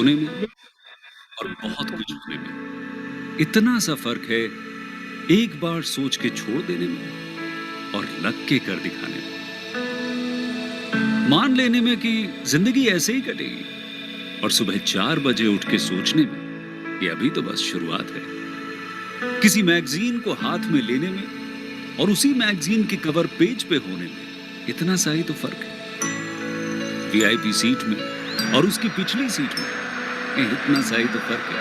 होने में और बहुत कुछ होने में इतना सा फर्क है, एक बार सोच के छोड़ देने में और लग के कर दिखाने में। मान लेने में कि जिंदगी ऐसे ही कटेगी और सुबह 4 बजे उठ के सोचने में ये अभी तो बस शुरुआत है। किसी मैगजीन को हाथ में लेने में और उसी मैगजीन के कवर पेज पे होने में इतना सा ही तो फर्क है। वीआईपी सीट में और उसकी पिछली सीट में इतना सा ही तो फर्क है।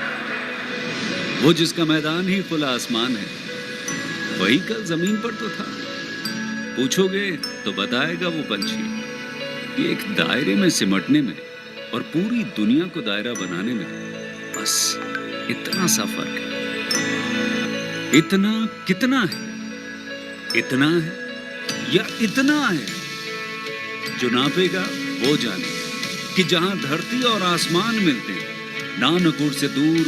वो जिसका मैदान ही खुला आसमान है, वही कल जमीन पर तो था। पूछोगे तो बताएगा वो पंछी, ये एक दायरे में सिमटने में और पूरी दुनिया को दायरा बनाने में बस इतना सा फर्क है। इतना कितना है? इतना है या इतना है? जो नापेगा वो जाने कि जहां धरती और आसमान मिलते हैं, नानकुर से दूर,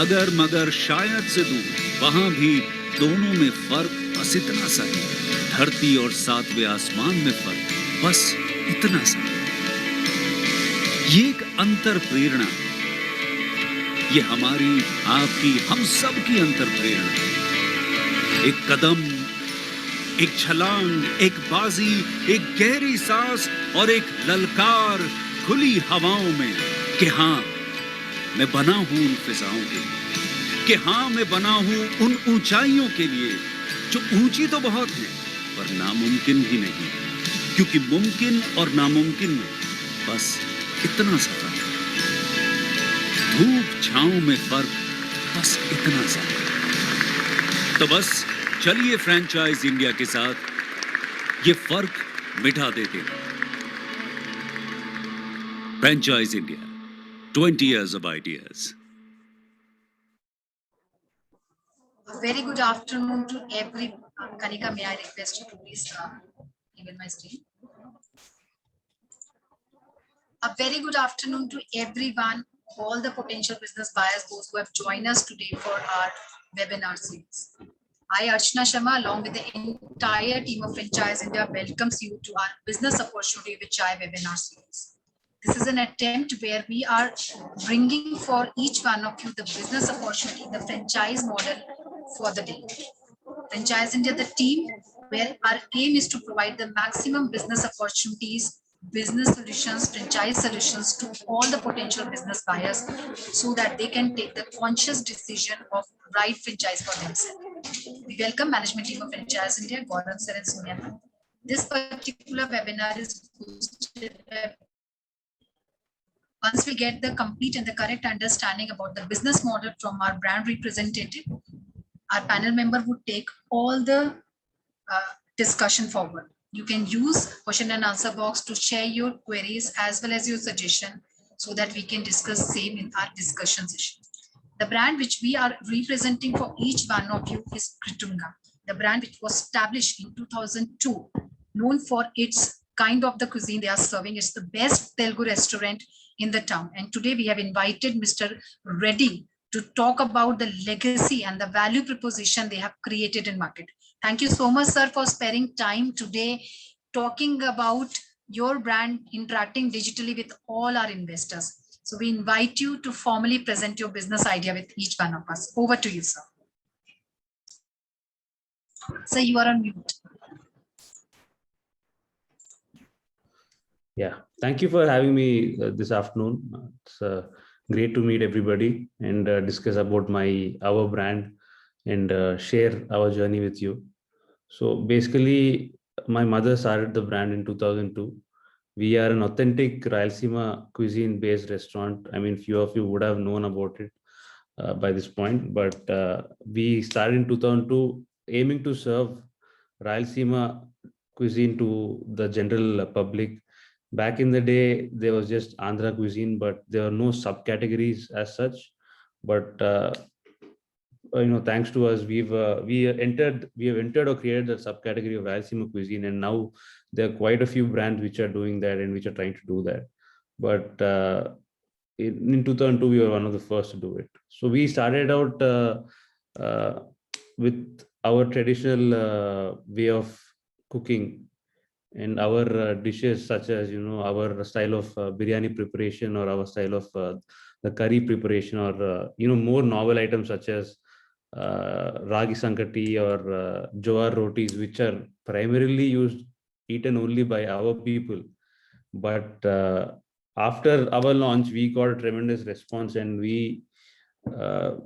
अगर मगर शायद से दूर, वहां भी दोनों में फर्क बस इतना सा है। धरती और सातवें आसमान में फर्क बस इतना सा। ये एक अंतर प्रेरणा, ये हमारी, आपकी, हम सब की अंतर प्रेरणा। एक कदम, एक छलांग, एक बाजी, एक गहरी सांस और एक ललकार खुली हवाओं में कि हाँ मैं बना हूं उन फिजाओं के लिए, कि हाँ मैं बना हूं उन ऊंचाइयों के लिए जो ऊंची तो बहुत है पर नामुमकिन भी नहीं, क्योंकि मुमकिन और नामुमकिन में बस इतना सा फर्क है। धूप छांव में फर्क बस इतना सा। तो बस चलिए फ्रेंचाइज इंडिया के साथ ये फर्क मिटा देते हैं। Franchise India, 20 years of ideas. A very good afternoon to everyone. Kanika, may I request you to please give my screen. A very good afternoon to everyone, all the potential business buyers, those who have joined us today for our webinar series. I, Archana Sharma, along with the entire team of Franchise India, welcomes you to our Business Opportunity with Chai webinar series. This is an attempt where we are bringing for each one of you the business opportunity, the franchise model for the day. Franchise India, the team, where our aim is to provide the maximum business opportunities, business solutions, franchise solutions to all the potential business buyers so that they can take the conscious decision of right franchise for themselves. We welcome management team of Franchise India, Gordon Sir and Sonia. This particular webinar is hosted once we get the complete and the correct understanding about the business model from our brand representative, our panel member would take all the discussion forward. You can use question and answer box to share your queries as well as your suggestion so that we can discuss same in our discussion session. The brand which we are representing for each one of you is Kritunga, the brand which was established in 2002, known for its kind of the cuisine they are serving. It's the best Telugu restaurant in the town. And today we have invited Mr. Reddy to talk about the legacy and the value proposition they have created in market. Thank you so much, sir, for sparing time today talking about your brand interacting digitally with all our investors. So we invite you to formally present your business idea with each one of us. Over to you, sir. Sir, you are on mute. Yeah, thank you for having me this afternoon. It's great to meet everybody and discuss about our brand and share our journey with you. So basically, my mother started the brand in 2002. We are an authentic Rayalaseema cuisine-based restaurant. I mean, few of you would have known about it by this point, but we started in 2002 aiming to serve Rayalaseema cuisine to the general public. Back in the day, there was just Andhra cuisine, but there were no subcategories as such. But thanks to us, we have entered or created the subcategory of Rayalaseema cuisine, and now there are quite a few brands which are doing that and which are trying to do that. But in 2002, we were one of the first to do it. So we started out with our traditional way of cooking and our dishes, such as our style of biryani preparation or our style of the curry preparation, or more novel items such as ragi sankati or jowar rotis, which are primarily eaten only by our people. But after our launch, we got a tremendous response, and we uh,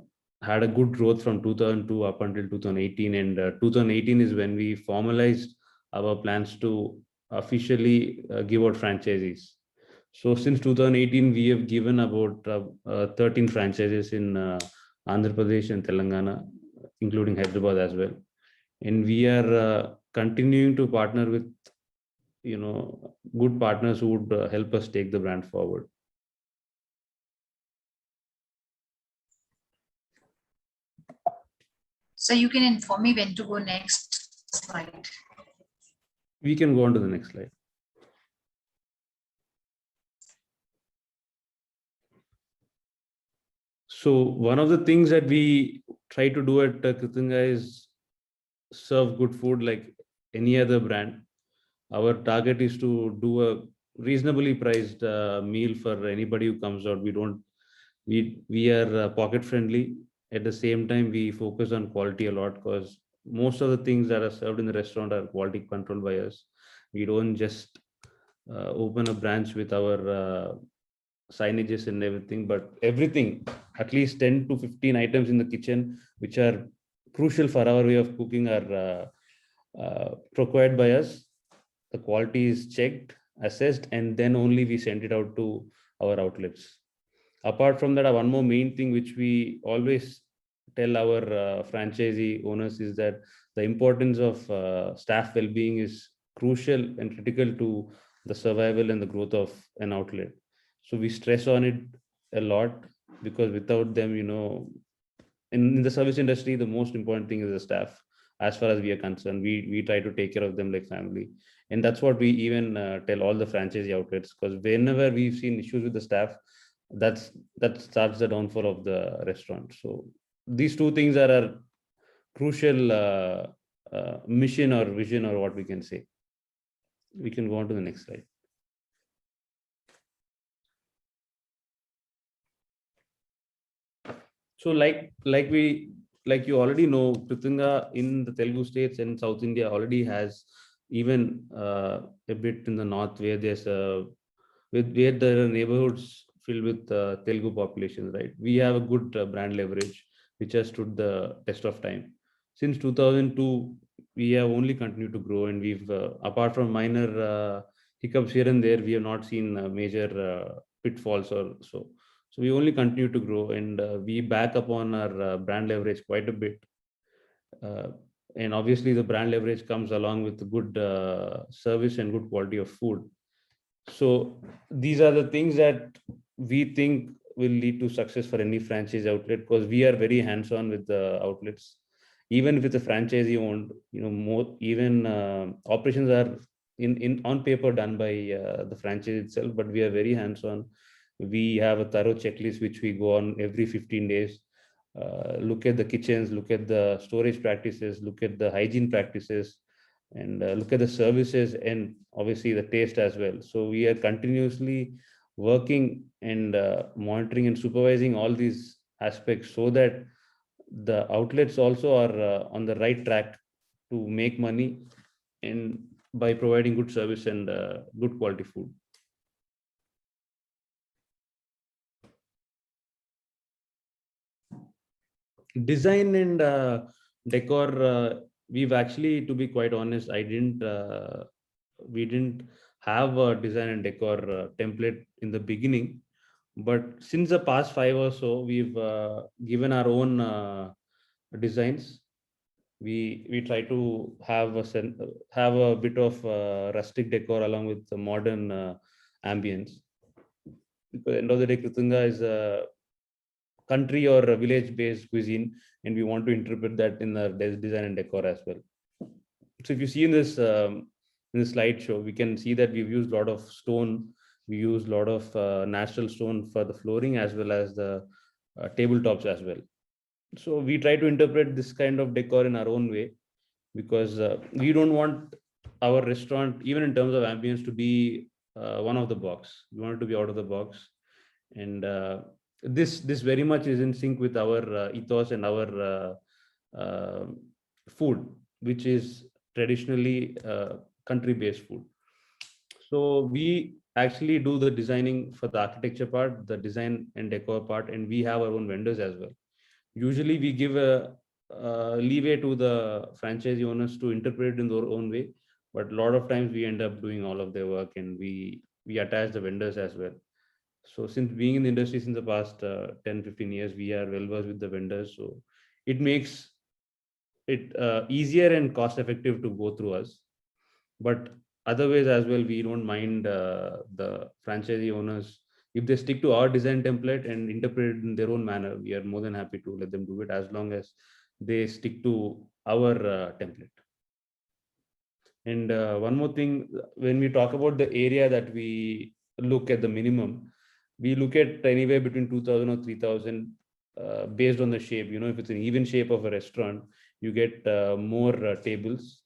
had a good growth from 2002 up until 2018. And 2018 is when we formalized our plans to officially give out franchises. So since 2018, we have given about 13 franchises in Andhra Pradesh and Telangana, including Hyderabad as well. And we are continuing to partner with good partners who would help us take the brand forward. So you can inform me when to go next slide. We can go on to the next slide. So one of the things that we try to do at Kritunga is serve good food like any other brand. Our target is to do a reasonably priced meal for anybody who comes out. We are pocket friendly. At the same time, we focus on quality a lot, because most of the things that are served in the restaurant are quality controlled by us. We don't just open a branch with our signages and everything, but everything, at least 10 to 15 items in the kitchen, which are crucial for our way of cooking, are procured by us. The quality is checked, assessed, and then only we send it out to our outlets. Apart from that, one more main thing which we always tell our franchisee owners is that the importance of staff well-being is crucial and critical to the survival and the growth of an outlet. So we stress on it a lot, because without them, in the service industry, the most important thing is the staff. As far as we are concerned, we try to take care of them like family. And that's what we even tell all the franchisee outlets, because whenever we've seen issues with the staff, that starts the downfall of the restaurant. So these two things are a crucial mission or vision, or what we can say. We can go on to the next slide. So like you already know, Kritunga in the Telugu states and South India already has, even a bit in the north, where there's where there are neighborhoods filled with Telugu populations, right? We have a good brand leverage, which has stood the test of time. Since 2002, we have only continued to grow, and we've, apart from minor hiccups here and there, we have not seen major pitfalls or so. So we only continue to grow, and we back up on our brand leverage quite a bit. And obviously, the brand leverage comes along with good service and good quality of food. So these are the things that we think will lead to success for any franchise outlet, because we are very hands-on with the outlets. Even with the franchisee owned, more even operations are in on paper done by the franchise itself, but we are very hands-on. We have a thorough checklist which we go on every 15 days. Look at the kitchens, look at the storage practices, look at the hygiene practices, and look at the services, and obviously the taste as well. So we are continuously working and monitoring and supervising all these aspects, so that the outlets also are on the right track to make money, and by providing good service and good quality food. Design and decor, we've actually, to be quite honest, we didn't have a design and decor template in the beginning, but since the past 5 or so, we've given our own designs. We try to have a bit of rustic decor along with the modern ambience, because at the end of the day, Kritunga is a country or a village based cuisine, and we want to interpret that in the design and decor as well. So if you see in this slideshow, we can see that we've used a lot of stone. We use a lot of natural stone for the flooring, as well as the tabletops as well. So we try to interpret this kind of decor in our own way, because we don't want our restaurant, even in terms of ambience, to be one of the box. We want it to be out of the box. And this very much is in sync with our ethos and our food, which is traditionally country-based food. So we actually do the designing for the architecture part, the design and decor part, and we have our own vendors as well. Usually we give a leeway to the franchisee owners to interpret it in their own way, but a lot of times we end up doing all of their work, and we attach the vendors as well. So since being in the industry since the past 10-15 years, we are well versed with the vendors, so it makes it easier and cost effective to go through us. But otherwise as well, we don't mind the franchisee owners, if they stick to our design template and interpret it in their own manner, we are more than happy to let them do it, as long as they stick to our template. And one more thing, when we talk about the area that we look at the minimum, we look at anywhere between 2000 or 3000 based on the shape. You know, if it's an even shape of a restaurant, you get more tables.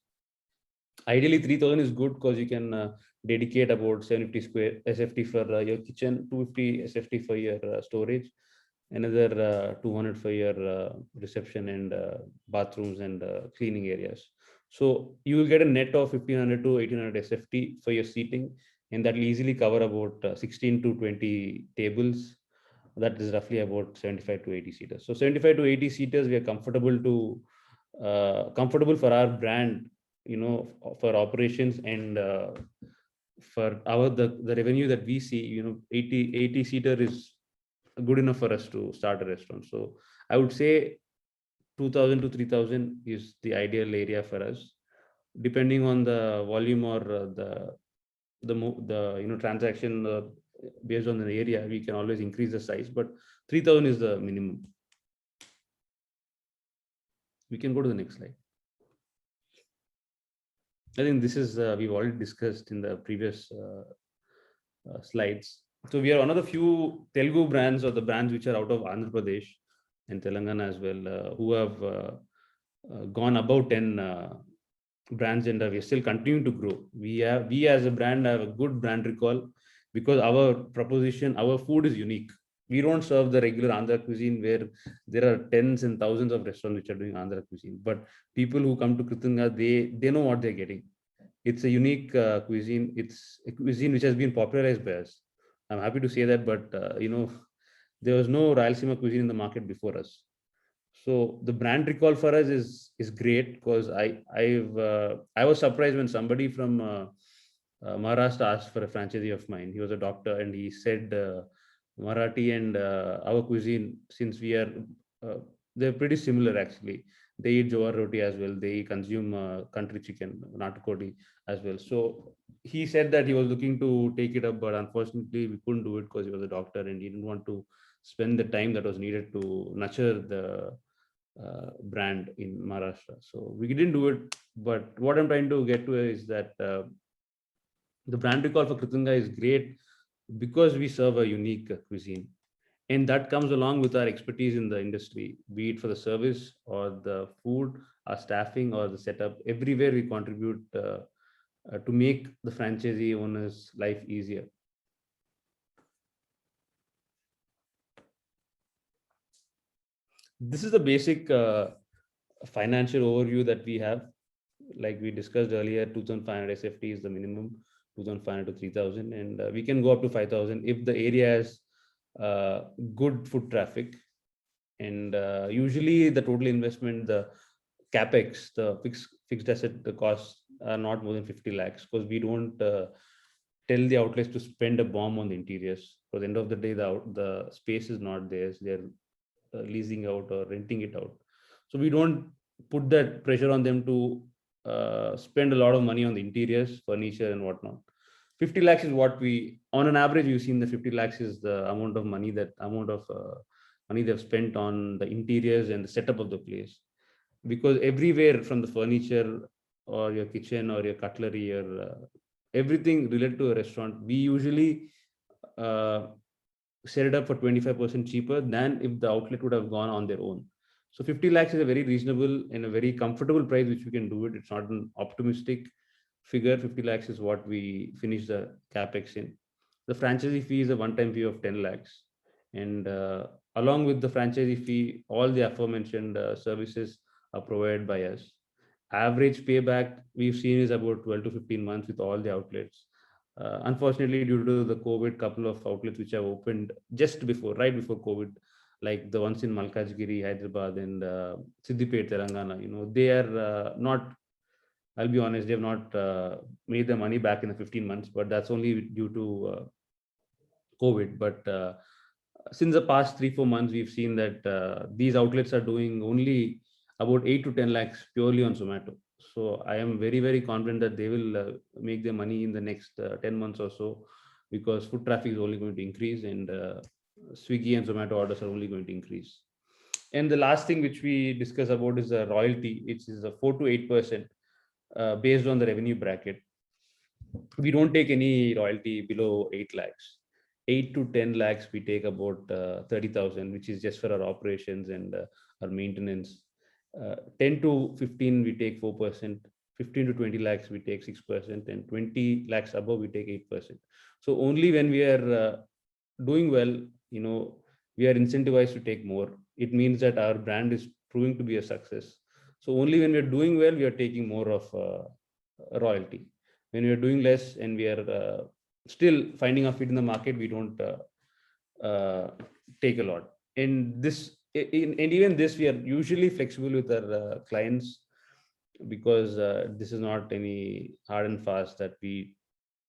Ideally 3000 is good because you can dedicate about 750 square SFT for your kitchen, 250 SFT for your storage, another 200 for your reception and bathrooms and cleaning areas. So you will get a net of 1500 to 1800 SFT for your seating, and that will easily cover about 16 to 20 tables. That is roughly about 75 to 80 seaters. So 75 to 80 seaters, we are comfortable for our brand, you know, for operations and for the revenue that we see. You know, 80 seater is good enough for us to start a restaurant. So I would say 2000 to 3000 is the ideal area for us, depending on the volume or the you know, transaction based on the area. We can always increase the size, but 3000 is the minimum. We can go to the next slide. I think this is we've already discussed in the previous slides. So we are one of the few Telugu brands, or the brands which are out of Andhra Pradesh and Telangana as well, who have gone about 10 brands, and we are still continuing to grow. We as a brand have a good brand recall because our proposition, our food is unique. We don't serve the regular Andhra cuisine where there are tens and thousands of restaurants which are doing Andhra cuisine. But people who come to Kritunga, they know what they're getting. It's a unique cuisine. It's a cuisine which has been popularized by us. I'm happy to say that, but you know, there was no Rayalaseema cuisine in the market before us. So the brand recall for us is great, because I was surprised when somebody from Maharashtra asked for a franchisee of mine. He was a doctor, and he said Marathi and our cuisine, since we are they're pretty similar actually. They eat jowar roti as well. They consume country chicken, natukodi as well. So he said that he was looking to take it up, but unfortunately we couldn't do it because he was a doctor and he didn't want to spend the time that was needed to nurture the brand in Maharashtra. So we didn't do it. But what I'm trying to get to is that the brand recall for Kritunga is great because we serve a unique cuisine. And that comes along with our expertise in the industry, be it for the service or the food, our staffing or the setup. Everywhere we contribute to make the franchisee owner's life easier. This is the basic financial overview that we have. Like we discussed earlier, 2,500 SFT is the minimum, 2,500 to 3,000, and we can go up to 5,000 if the area has good foot traffic. And usually the total investment, the capex, the fixed asset, the costs are not more than 50 lakhs, because we don't tell the outlets to spend a bomb on the interiors. For the end of the day, the space is not theirs. They're leasing out or renting it out. So we don't put that pressure on them to spend a lot of money on the interiors, furniture and whatnot. 50 lakhs is what we, on an average, you've seen the 50 lakhs is the amount of money money they've spent on the interiors and the setup of the place. Because everywhere, from the furniture or your kitchen or your cutlery or everything related to a restaurant, we usually set it up for 25% cheaper than if the outlet would have gone on their own. So 50 lakhs is a very reasonable and a very comfortable price which we can do it. It's not an optimistic figure. 50 lakhs is what we finish the capex in. The franchisee fee is a one-time fee of 10 lakhs. And along with the franchisee fee, all the aforementioned services are provided by us. Average payback we've seen is about 12 to 15 months with all the outlets. Unfortunately, due to the COVID, couple of outlets which have opened just before, right before COVID, like the ones in Malkajgiri, Hyderabad, and Siddipet, Telangana, they are not. I'll be honest, they have not made the money back in the 15 months, but that's only due to COVID. But since the past 3 4 months, we've seen that these outlets are doing only about 8 to 10 lakhs purely on Zomato. So I am very, very confident that they will make their money in the next 10 months or so, because foot traffic is only going to increase, and Swiggy and Zomato orders are only going to increase. And the last thing which we discuss about is the royalty, which is a 4 to 8% based on the revenue bracket. We don't take any royalty below 8 lakhs. 8 to 10 lakhs, we take about 30,000, which is just for our operations and our maintenance. 10 to 15, we take 4%. 15 to 20 lakhs, we take 6%, and 20 lakhs above, we take 8%. So only when we are doing well, we are incentivized to take more. It means that our brand is proving to be a success. So only when we are doing well, we are taking more of royalty. When we are doing less and we are still finding our feet in the market, we don't take a lot. And even this, we are usually flexible with our clients, because this is not any hard and fast that we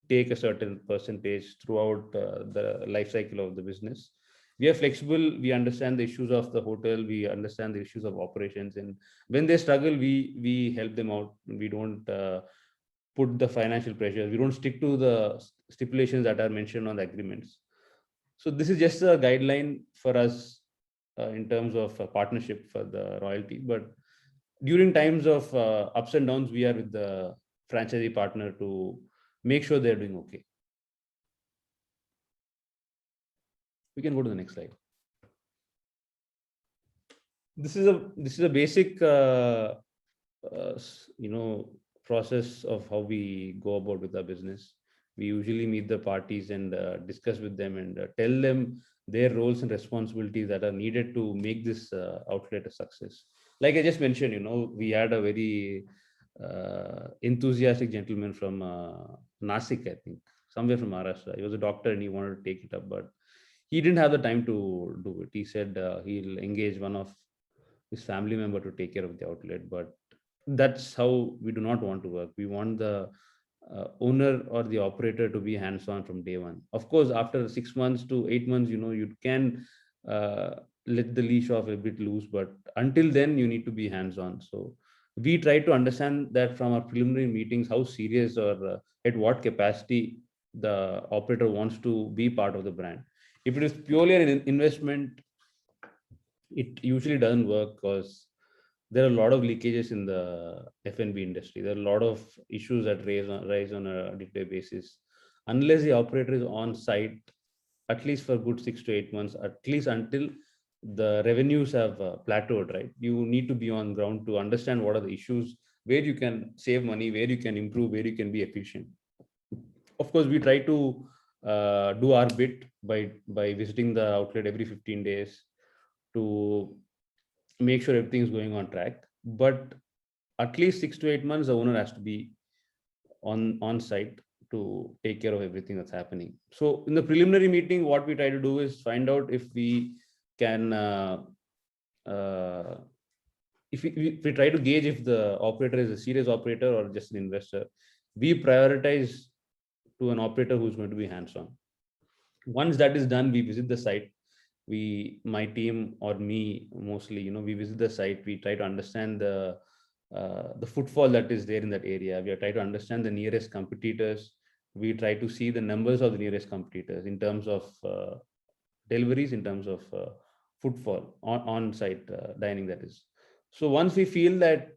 take a certain percentage throughout the life cycle of the business. We are flexible. We understand the issues of the hotel. We understand the issues of operations, and when they struggle, we help them out. We don't put the financial pressure. We don't stick to the stipulations that are mentioned on the agreements. So this is just a guideline for us in terms of a partnership for the royalty. But during times of ups and downs, we are with the franchisee partner to make sure they're doing okay. We can go to the next slide. This is a basic process of how we go about with our business. We usually meet the parties and discuss with them and tell them their roles and responsibilities that are needed to make this outlet a success. Like I just mentioned, we had a very enthusiastic gentleman from Nasik, I think, somewhere from Maharashtra. He was a doctor and he wanted to take it up, but he didn't have the time to do it. He said he'll engage one of his family member to take care of the outlet, but that's how we do not want to work. We want the owner or the operator to be hands-on from day one. Of course, after 6 months to 8 months, you can let the leash off a bit loose, but until then, you need to be hands-on. So we try to understand that from our preliminary meetings, how serious or at what capacity the operator wants to be part of the brand. If it is purely an investment, it usually doesn't work, because there are a lot of leakages in the F&B industry. There are a lot of issues that rise on a day-to-day basis. Unless the operator is on site, at least for good 6 to 8 months, at least until the revenues have plateaued, right? You need to be on ground to understand what are the issues, where you can save money, where you can improve, where you can be efficient. Of course, we try to do our bit by visiting the outlet every 15 days to make sure everything is going on track. But at least 6 to 8 months, the owner has to be on site to take care of everything that's happening. So in the preliminary meeting, what we try to do is find out if we can, if we try to gauge if the operator is a serious operator or just an investor. We prioritize to an operator who's going to be hands-on. Once that is done, we visit the site. My team or me mostly, we visit the site. We try to understand the footfall that is there in that area. We try to understand the nearest competitors. We try to see the numbers of the nearest competitors in terms of deliveries, in terms of footfall on site dining, that is. So once we feel that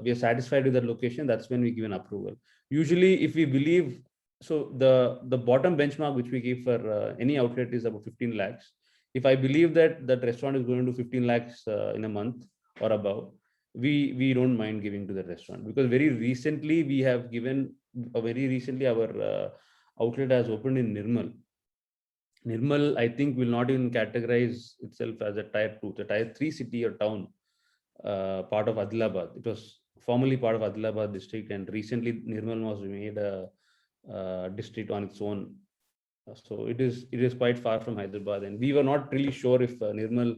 we are satisfied with that location, that's when we give an approval. Usually, if we believe, so the bottom benchmark which we give for any outlet is about 15 lakhs. If I believe that that restaurant is going to 15 lakhs in a month or above, we don't mind giving to the restaurant, because very recently our outlet has opened in Nirmal. Nirmal, I think, will not even categorize itself as a tier 2, the tier 3 city or town, part of Adilabad. It was formerly part of Adilabad district, and recently Nirmal was made a district on its own. So it is quite far from Hyderabad, and we were not really sure if Nirmal,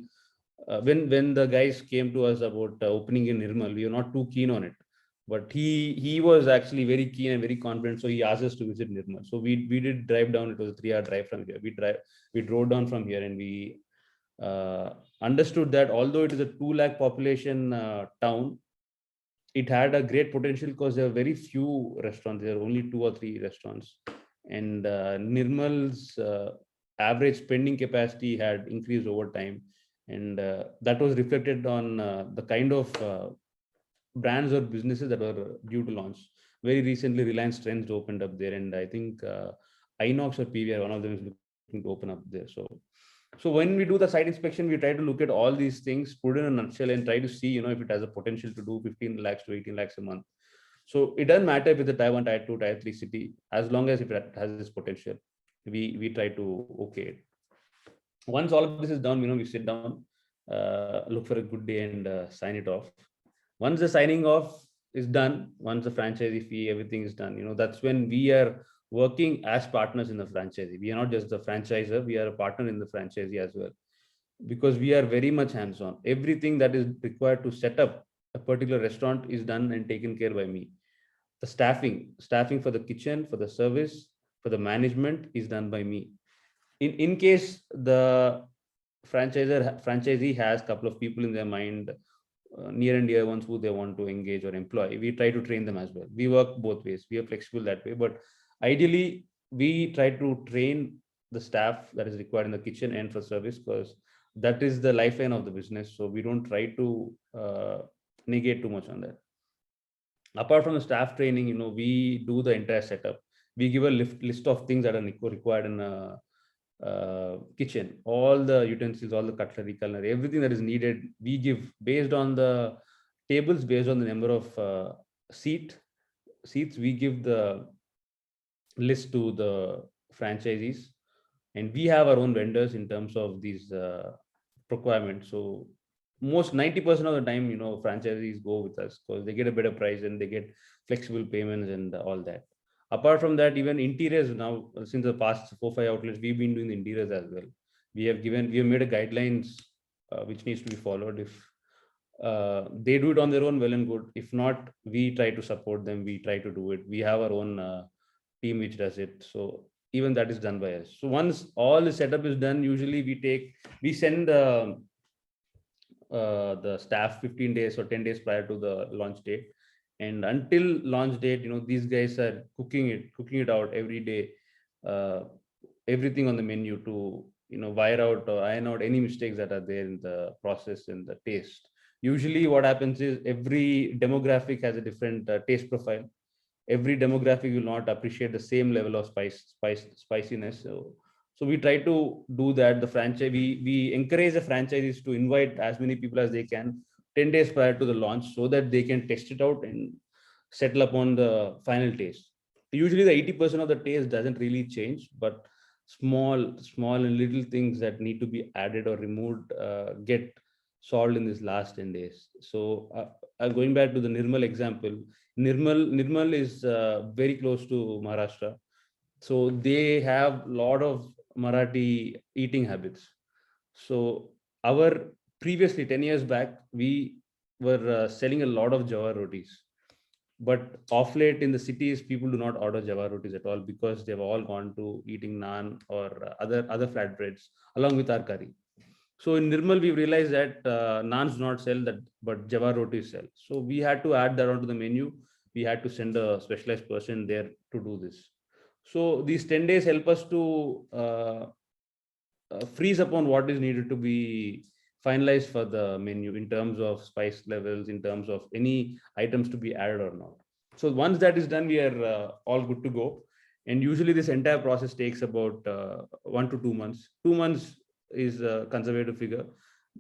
when the guys came to us about opening in Nirmal, we were not too keen on it. But he was actually very keen and very confident, so he asked us to visit Nirmal. So we did drive down. It was a 3-hour drive from here. We drove down from here, and we understood that although it is a 2 lakh population town, it had a great potential because there are very few restaurants. There are only 2 or 3 restaurants, and Nirmal's average spending capacity had increased over time, and that was reflected on the kind of brands or businesses that were due to launch. Very recently, Reliance Trends opened up there, and I think Inox or PVR, one of them is looking to open up there. So when we do the site inspection, we try to look at all these things, put in a nutshell, and try to see, if it has a potential to do 15 lakhs to 18 lakhs a month. So it doesn't matter if it's a tier 1, tier 2, tier 3 city, as long as if it has this potential, we try to okay it. Once all of this is done, we sit down, look for a good day, and sign it off. Once the signing off is done, once the franchisee fee, everything is done, that's when we are working as partners in the franchisee. We are not just the franchisor, we are a partner in the franchisee as well, because we are very much hands-on. Everything that is required to set up a particular restaurant is done and taken care by me. The staffing for the kitchen, for the service, for the management is done by me. In case the franchisee has a couple of people in their mind, near and dear ones who they want to engage or employ, we try to train them as well. We work both ways. We are flexible that way, but ideally we try to train the staff that is required in the kitchen and for service, because that is the lifeline of the business. So we don't try to negate too much on that. Apart from the staff training, we do the entire setup. We give a list of things that are required in a kitchen, all the utensils, all the cutlery, culinary, everything that is needed, we give based on the tables, based on the number of seats. We give the list to the franchisees, and we have our own vendors in terms of these requirements. So most 90% of the time, franchisees go with us because they get a better price and they get flexible payments and all that. Apart from that, even interiors now, since the past 4-5 outlets, we've been doing the interiors as well. We have made a guidelines which needs to be followed. If they do it on their own, well and good. If not, we try to support them. We try to do it. We have our own team which does it. So even that is done by us. So once all the setup is done, usually we send the staff 15 days or 10 days prior to the launch date, and until launch date, these guys are cooking it out every day, everything on the menu to wire out or iron out any mistakes that are there in the process and the taste. Usually what happens is every demographic has a different taste profile. Every demographic will not appreciate the same level of spiciness. So we try to do that. The franchise, we encourage the franchisees to invite as many people as they can 10 days prior to the launch, so that they can test it out and settle upon the final taste. Usually the 80% of the taste doesn't really change, but small and little things that need to be added or removed get solved in this last 10 days. So going back to the Nirmal example, Nirmal is very close to Maharashtra. So they have a lot of Marathi eating habits. So our previously 10 years back, we were selling a lot of Jawar rotis. But off late in the cities, people do not order Jawar rotis at all, because they've all gone to eating naan or other flatbreads along with our curry. So in Nirmal, we realized that naans do not sell that, but Jawar rotis sell. So we had to add that onto the menu. We had to send a specialized person there to do this. So these 10 days help us to freeze upon what is needed to be finalized for the menu in terms of spice levels, in terms of any items to be added or not. So once that is done, we are all good to go. And usually this entire process takes about 1 to 2 months. 2 months is a conservative figure.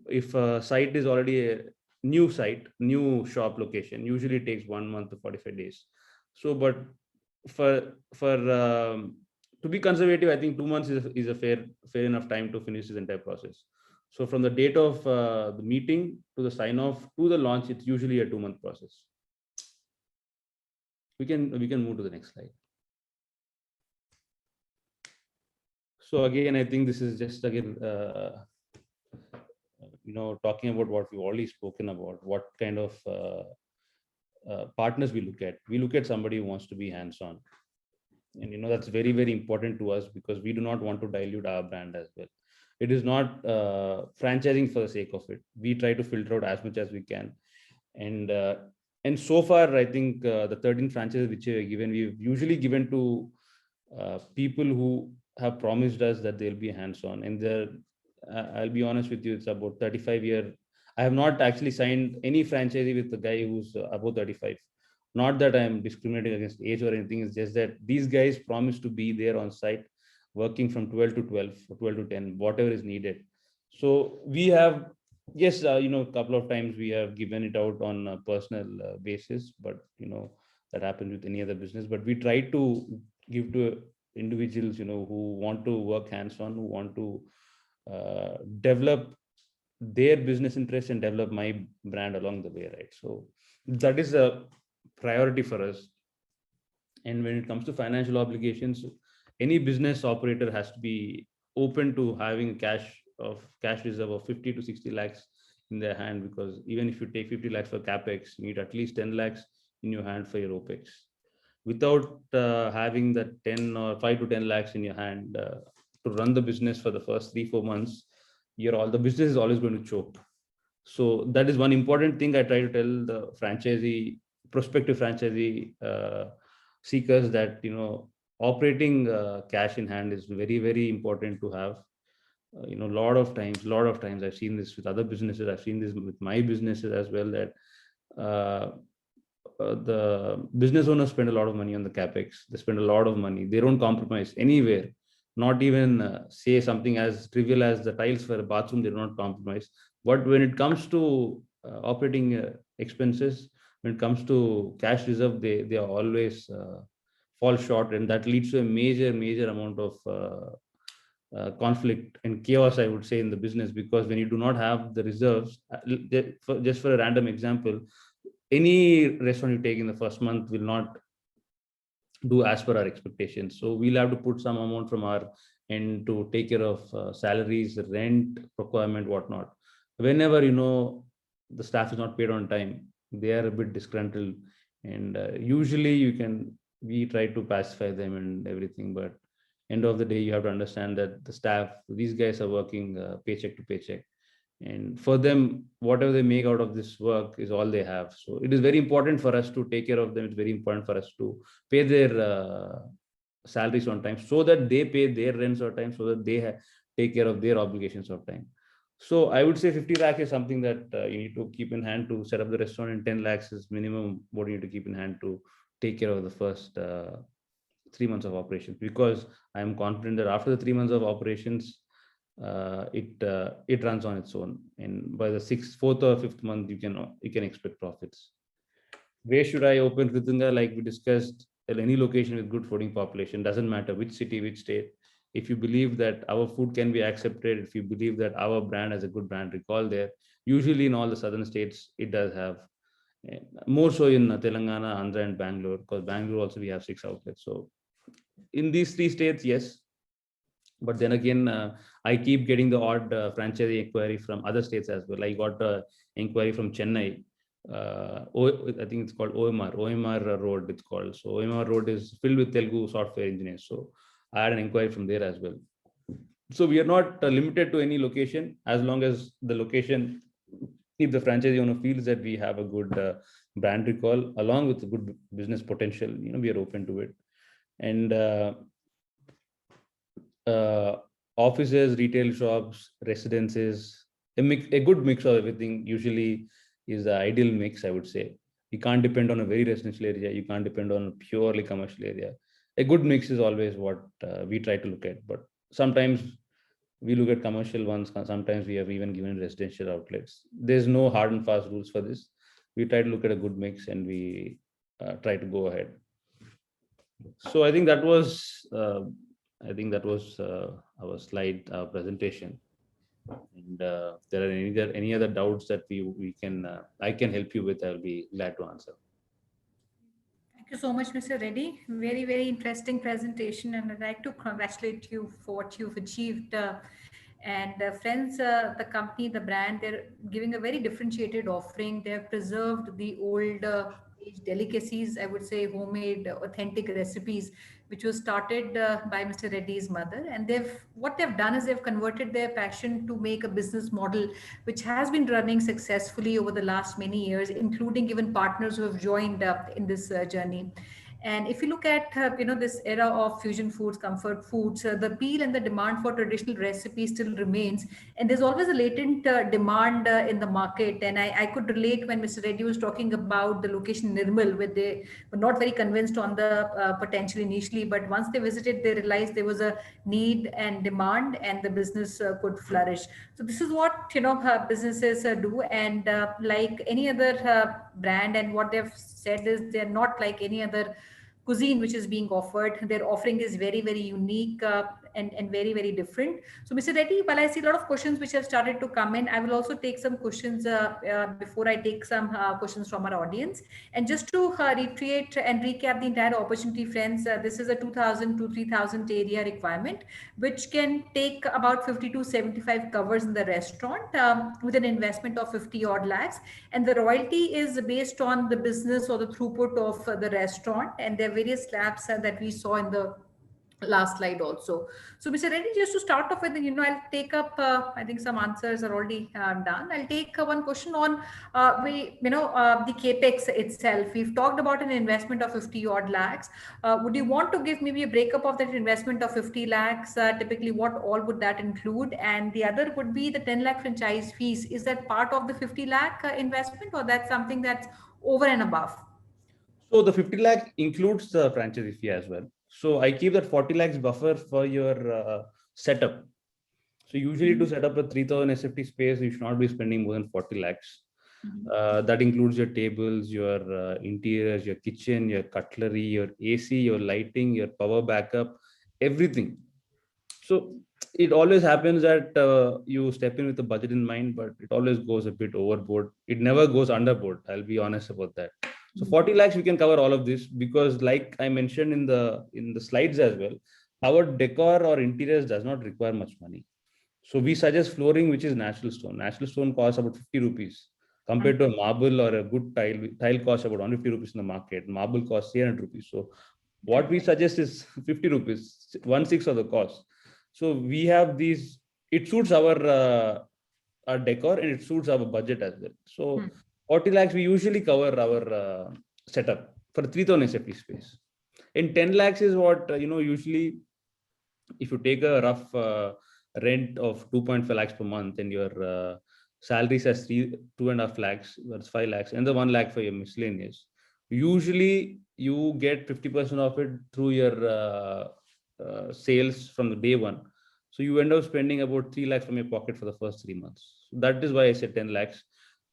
If a site is already a new site, new shop location, usually it takes 1 month to 45 days. So, but for to be conservative, I think 2 months is a fair enough time to finish this entire process. So from the date of the meeting to the sign off to the launch, it's usually a 2-month process. We can move to the next slide. So again, I think this is just again talking about what we've already spoken about, what kind of partners we look at. We look at somebody who wants to be hands-on, and that's very, very important to us, because we do not want to dilute our brand as well. It is not franchising for the sake of it. We try to filter out as much as we can, and so far I think the 13 franchises which we have given, we've usually given to people who have promised us that they'll be hands-on. And I'll be honest with you, it's about 35-year. I have not actually signed any franchisee with the guy who's above 35. Not that I'm discriminating against age or anything. It's just that these guys promise to be there on site, working from 12 to 12 or 12 to 10, whatever is needed. So we have, yes, a couple of times we have given it out on a personal basis, but that happens with any other business. But we try to give to individuals, who want to work hands-on, who want to develop their business interests and develop my brand along the way, right? So that is a priority for us. And when it comes to financial obligations, any business operator has to be open to having cash reserve of 50 to 60 lakhs in their hand, because even if you take 50 lakhs for capex, you need at least 10 lakhs in your hand for your opex. Without having that 10 or 5 to 10 lakhs in your hand to run the business for the first 3-4 months, the business is always going to choke. So that is one important thing I try to tell the prospective franchisee seekers, that operating cash in hand is very, very important to have. A lot of times I've seen this with other businesses, I've seen this with my businesses as well, that the business owners spend a lot of money on the capex. They spend a lot of money. They don't compromise anywhere. Not even say something as trivial as the tiles for a bathroom, they do not compromise. But when it comes to operating expenses, when it comes to cash reserve, they are always fall short, and that leads to a major amount of conflict and chaos, I would say, in the business. Because when you do not have the reserves, just for a random example, any restaurant you take in the first month will not do as per our expectations. So we'll have to put some amount from our end to take care of salaries, rent, requirement, whatnot. Whenever the staff is not paid on time, they are a bit disgruntled, and usually we try to pacify them and everything, but end of the day, you have to understand that the staff, these guys are working paycheck to paycheck, and for them, whatever they make out of this work is all they have. So it is very important for us to take care of them. It's very important for us to pay their salaries on time, so that they pay their rents on time, so that they take care of their obligations on time. So I would say 50 lakhs is something that you need to keep in hand to set up the restaurant, and 10 lakhs is minimum what you need to keep in hand to take care of the first 3 months of operations. Because I am confident that after the 3 months of operations, it runs on its own, and by the 4th or 5th month, you can expect profits. Where should I open Kritunga? Like we discussed, at any location with good fooding population, doesn't matter which city, which state. If you believe that our food can be accepted, if you believe that our brand has a good brand recall there, usually in all the southern states, it does have. More so in Telangana, Andhra, and Bangalore, because Bangalore also we have 6 outlets. So in these 3 states, yes. But then again, I keep getting the odd franchisee inquiry from other states as well. I got an inquiry from Chennai. I think it's called OMR Road, it's called. So OMR Road is filled with Telugu software engineers. So I had an inquiry from there as well. So we are not limited to any location, as long as the location, if the franchisee owner feels that we have a good brand recall along with a good business potential, we are open to it. And offices, retail shops, residences, a good mix of everything usually is the ideal mix, I would say. You can't depend on a very residential area. You can't depend on a purely commercial area. A good mix is always what we try to look at. But sometimes we look at commercial ones. Sometimes we have even given residential outlets. There's no hard and fast rules for this. We try to look at a good mix, and we try to go ahead. So I think that was I think that was our slide presentation. And there are any other doubts that we can I can help you with, I'll be glad to answer. Thank you so much, Mr. Reddy. Very, very interesting presentation, and I'd like to congratulate you for what you've achieved. And friends, the company, the brand, they're giving a very differentiated offering. They have preserved the old age delicacies, I would say homemade, authentic recipes, which was started by Mr. Reddy's mother. And what they've done is they've converted their passion to make a business model which has been running successfully over the last many years, including even partners who have joined up in this journey. And if you look at this era of fusion foods, comfort foods, the appeal and the demand for traditional recipes still remains, and there's always a latent demand in the market. And I could relate when Mr. Reddy was talking about the location Nirmal, where they were not very convinced on the potential initially, but once they visited, they realized there was a need and demand, and the business could flourish. So this is what businesses do, and like any other brand, and what they've said is they're not like any other cuisine which is being offered. Their offering is very, very unique and very, very different. So, Mr. Reddy, while I see a lot of questions which have started to come in, I will also take some questions before I take some questions from our audience. And just to reiterate and recap the entire opportunity, friends, this is a 2,000 to 3,000 area requirement, which can take about 50 to 75 covers in the restaurant with an investment of 50 odd lakhs. And the royalty is based on the business or the throughput of the restaurant. And there are various slabs that we saw in the last slide also. So Mr. Reddy, just to start off with, I'll take up, I think some answers are already done. I'll take one question on, the CAPEX itself. We've talked about an investment of 50 odd lakhs. Would you want to give maybe a breakup of that investment of 50 lakhs? Typically, what all would that include? And the other would be the 10 lakh franchise fees. Is that part of the 50 lakh investment, or that's something that's over and above? So the 50 lakh includes the franchise fee as well. So I keep that 40 lakhs buffer for your setup. So usually to set up a 3,000 SFT space, you should not be spending more than 40 lakhs. That includes your tables, your interiors, your kitchen, your cutlery, your AC, your lighting, your power backup, everything. So it always happens that you step in with a budget in mind, but it always goes a bit overboard. It never goes underboard. I'll be honest about that. So 40 lakhs, we can cover all of this, because like I mentioned in the slides as well, our decor or interiors does not require much money. So we suggest flooring, which is natural stone. Natural stone costs about 50 rupees compared to a marble or a good tile. Tile costs about 150 rupees in the market. Marble costs 300 rupees. So what we suggest is 50 rupees, 1/6 of the cost. So we have these, it suits our decor and it suits our budget as well. So 40 lakhs, we usually cover our setup for 3,000 SFT space. And 10 lakhs is what, usually if you take a rough rent of 2.5 lakhs per month and your salaries as 2.5 lakhs, that's 5 lakhs, and the 1 lakh for your miscellaneous. Usually you get 50% of it through your sales from the day one. So you end up spending about 3 lakhs from your pocket for the first 3 months. So that is why I said 10 lakhs.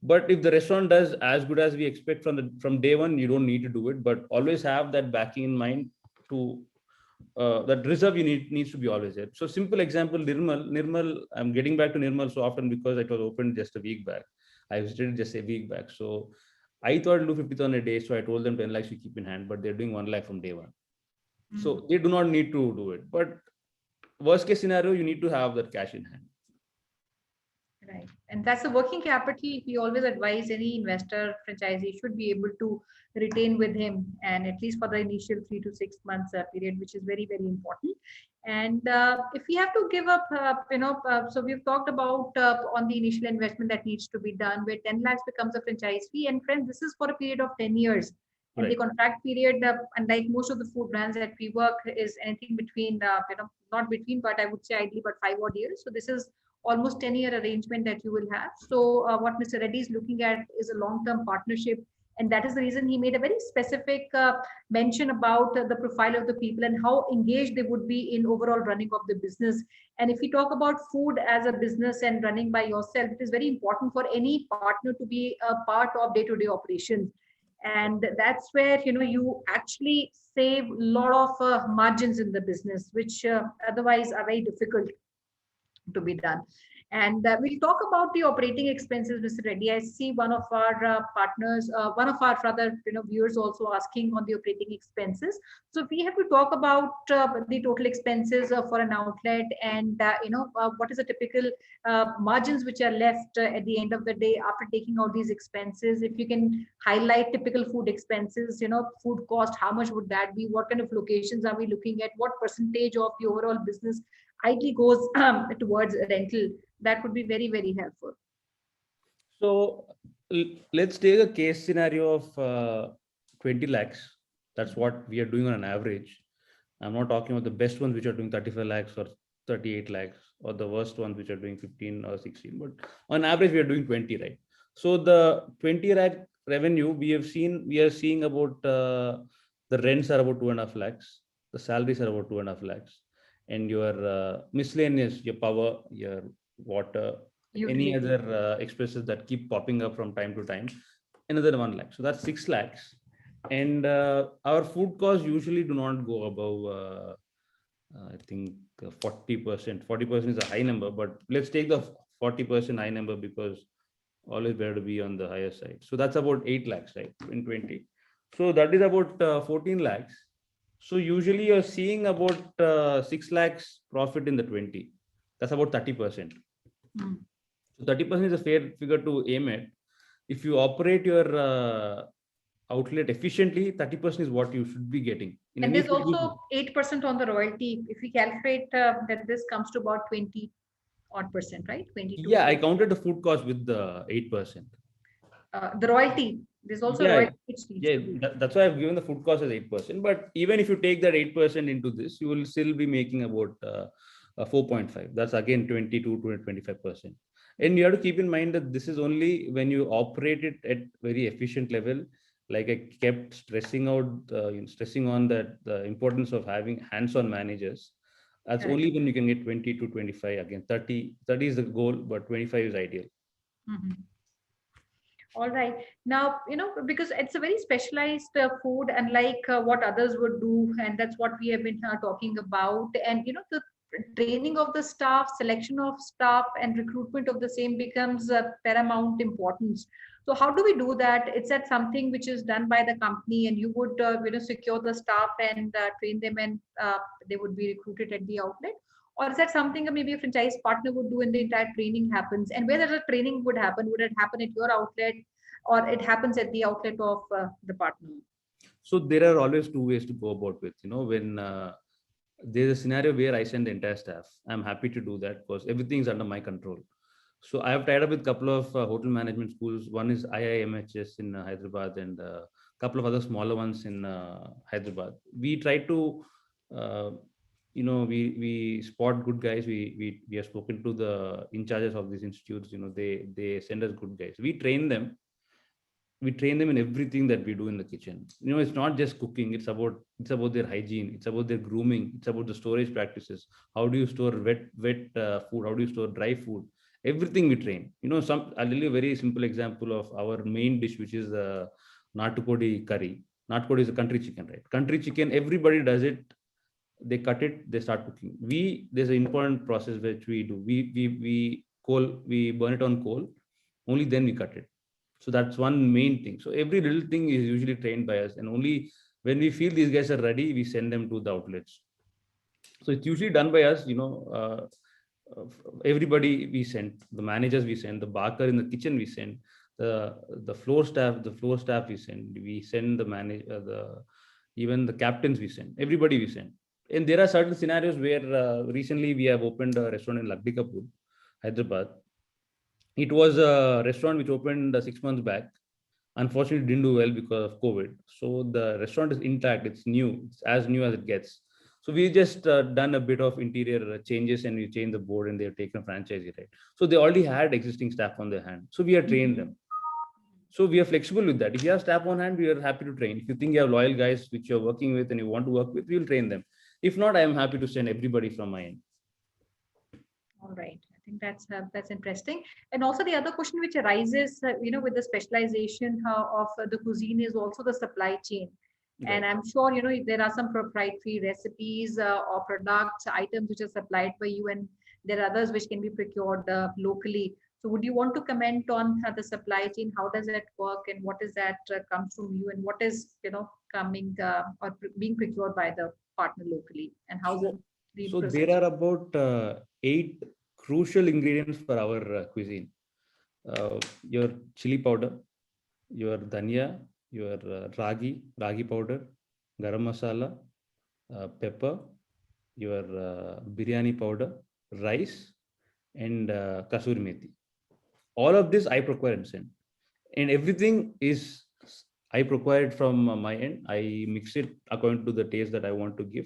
But if the restaurant does as good as we expect from day one, you don't need to do it. But always have that backing in mind to that reserve needs to be always there. So simple example, Nirmal, I'm getting back to Nirmal so often because it was opened just a week back. I visited just a week back. So I thought I'd do 50,000 a day. So I told them 10 lakhs we keep in hand, but they're doing 1 lakh from day one. So they do not need to do it. But worst case scenario, you need to have that cash in hand. Right. And that's the working capital we always advise any investor franchisee should be able to retain with him, and at least for the initial 3 to 6 months period, which is very, very important. And if we have to give up, so we've talked about on the initial investment that needs to be done, where 10 lakhs becomes a franchise fee. And friends, this is for a period of 10 years. And the contract period, unlike most of the food brands that we work, is anything between, not between, but I would say ideally about 5 odd years. So this is almost 10-year arrangement that you will have. So what Mr. Reddy is looking at is a long-term partnership. And that is the reason he made a very specific mention about the profile of the people and how engaged they would be in overall running of the business. And if we talk about food as a business and running by yourself, it is very important for any partner to be a part of day-to-day operations. And that's where, you actually save a lot of margins in the business, which otherwise are very difficult to be done. And we'll talk about the operating expenses, Mr. Reddy. I see one of our partners, one of our rather viewers also asking on the operating expenses. So we have to talk about the total expenses for an outlet, and what is the typical margins which are left at the end of the day after taking out these expenses. If you can highlight typical food expenses, food cost, how much would that be? What kind of locations are we looking at? What percentage of the overall business ideally goes towards rental? That would be very, very helpful. So let's take a case scenario of 20 lakhs. That's what we are doing on an average. I'm not talking about the best ones which are doing 35 lakhs or 38 lakhs, or the worst ones which are doing 15 or 16. But on average, we are doing 20, right? So the 20 lakh revenue we are seeing about the rents are about 2.5 lakhs, the salaries are about 2.5 lakhs, and your miscellaneous, your power, your water, any other expenses that keep popping up from time to time, another 1 lakh. So that's 6 lakhs. And our food costs usually do not go above I think 40%. 40% is a high number, but let's take the 40% high number, because always better to be on the higher side. So that's about 8 lakhs, right? In 20. So that is about 14 lakhs. So usually you're seeing about 6 lakhs profit in the 20. That's about 30%. Mm. So 30% is a fair figure to aim at. If you operate your outlet efficiently, 30% is what you should be getting. And there's also 8% on the royalty. If we calculate that, this comes to about 20 odd percent, right? 22. Yeah, I counted the food cost with the 8%. The royalty, there's also royalty which needs to be. That's why I've given the food cost as 8%. But even if you take that 8% into this, you will still be making about 4.5. That's again 22 to 25%. And you have to keep in mind that this is only when you operate it at very efficient level. Like I kept stressing on that the importance of having hands-on managers. That's Correct. only when you can get 20 to 25. Again, 30 is the goal, but 25 is ideal. Mm-hmm. All right. Now, because it's a very specialized food, unlike what others would do, and that's what we have been talking about. And, the training of the staff, selection of staff, and recruitment of the same becomes paramount importance. So how do we do that? Is that something which is done by the company, and you would, secure the staff and train them, and they would be recruited at the outlet? Or is that something maybe a franchise partner would do, and the entire training happens? And whether the training would it happen at your outlet, or it happens at the outlet of the partner? So there are always two ways to go about with, when there's a scenario where I send the entire staff, I'm happy to do that because everything is under my control. So I have tied up with a couple of hotel management schools. One is IIMHS in Hyderabad, and a couple of other smaller ones in Hyderabad. We try to we spot good guys. We have spoken to the in charges of these institutes. They send us good guys. We train them in everything that we do in the kitchen. It's not just cooking. It's about their hygiene. It's about their grooming. It's about the storage practices. How do you store wet food? How do you store dry food? Everything we train. I'll tell you a very simple example of our main dish, which is the Natukodi curry. Natukodi is a country chicken, right? Country chicken, everybody does it. They cut it, they start cooking. There's an important process which we do. We burn it on coal, only then we cut it. So that's one main thing. So every little thing is usually trained by us, and only when we feel these guys are ready, we send them to the outlets. So it's usually done by us. Everybody we send, the managers we send, the baker in the kitchen we send, the floor staff we send the even the captains we send, everybody we send. And there are certain scenarios where recently we have opened a restaurant in Lagdikapur, Hyderabad. It was a restaurant which opened 6 months back. Unfortunately, didn't do well because of COVID. So the restaurant is intact. It's new. It's as new as it gets. So we just done a bit of interior changes, and we changed the board, and they've taken a franchise, right? So they already had existing staff on their hand. So we have trained them. So we are flexible with that. If you have staff on hand, we are happy to train. If you think you have loyal guys which you're working with and you want to work with, we will train them. If not, I am happy to send everybody from my end. All right. think that's interesting. And also the other question which arises, with the specialization of the cuisine is also the supply chain. And Right. I'm sure, there are some proprietary recipes or products, items which are supplied by you, and there are others which can be procured locally. So would you want to comment on the supply chain? How does that work, and what is that comes from you, and what is, coming or being procured by the partner locally, and how's it So, the so there process? are about 8 crucial ingredients for our cuisine. Your chili powder, your dhania, your ragi powder, garam masala, pepper, your biryani powder, rice, and kasuri methi. All of this I procure and send, and everything is I procure it from my end. I mix it according to the taste that I want to give.